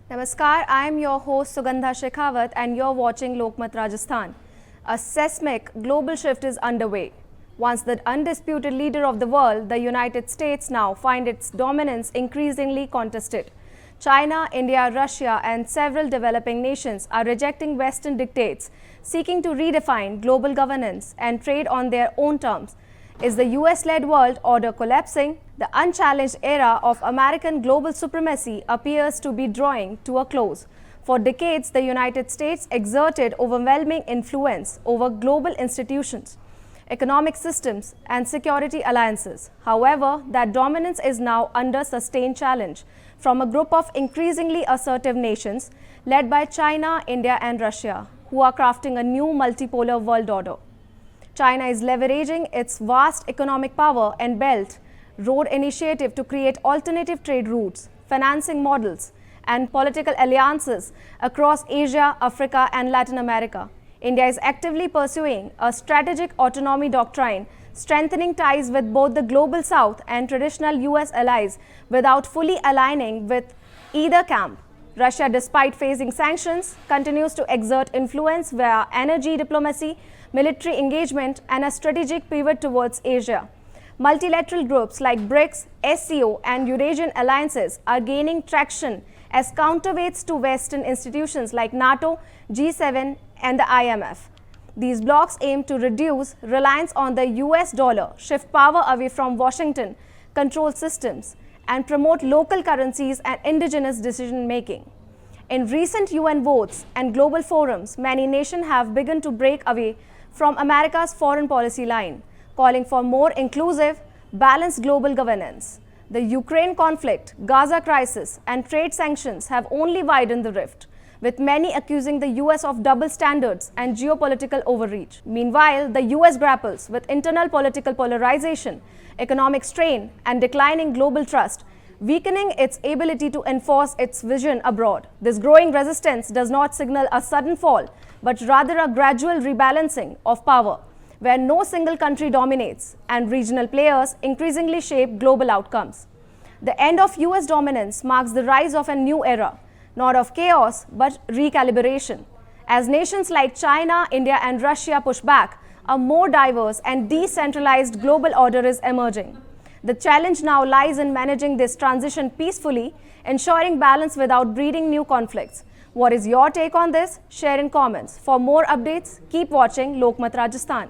Namaskar, I am your host Sugandha Shekhawat and you're watching Lokmat Rajasthan. A seismic global shift is underway. Once the undisputed leader of the world, the United States now find its dominance increasingly contested. China, India, Russia and several developing nations are rejecting Western dictates, seeking to redefine global governance and trade on their own terms. Is the US-led world order collapsing? The unchallenged era of American global supremacy appears to be drawing to a close. For decades, the United States exerted overwhelming influence over global institutions, economic systems, and security alliances. However, that dominance is now under sustained challenge from a group of increasingly assertive nations led by China, India, and Russia, who are crafting a new multipolar world order. China is leveraging its vast economic power and Belt Road Initiative to create alternative trade routes, financing models, and political alliances across Asia, Africa, and Latin America. India is actively pursuing a strategic autonomy doctrine, strengthening ties with both the global South and traditional US allies without fully aligning with either camp. Russia, despite facing sanctions, continues to exert influence via energy diplomacy, military engagement, and a strategic pivot towards Asia. Multilateral groups like BRICS, SCO, and Eurasian alliances are gaining traction as counterweights to Western institutions like NATO, G7, and the IMF. These blocs aim to reduce reliance on the US dollar, shift power away from Washington control systems, and promote local currencies and indigenous decision-making. In recent UN votes and global forums, many nations have begun to break away from America's foreign policy line, calling for more inclusive, balanced global governance. The Ukraine conflict, Gaza crisis, and trade sanctions have only widened the rift, with many accusing the US of double standards and geopolitical overreach. Meanwhile, the US grapples with internal political polarization, economic strain, and declining global trust, weakening its ability to enforce its vision abroad. This growing resistance does not signal a sudden fall, but rather a gradual rebalancing of power, where no single country dominates and regional players increasingly shape global outcomes. The end of US dominance marks the rise of a new era, not of chaos but recalibration. As nations like China, India, and Russia push back, a more diverse and decentralized global order is emerging. The challenge now lies in managing this transition peacefully, ensuring balance without breeding new conflicts. What is your take on this? Share in comments. For more updates, keep watching Lokmat Rajasthan.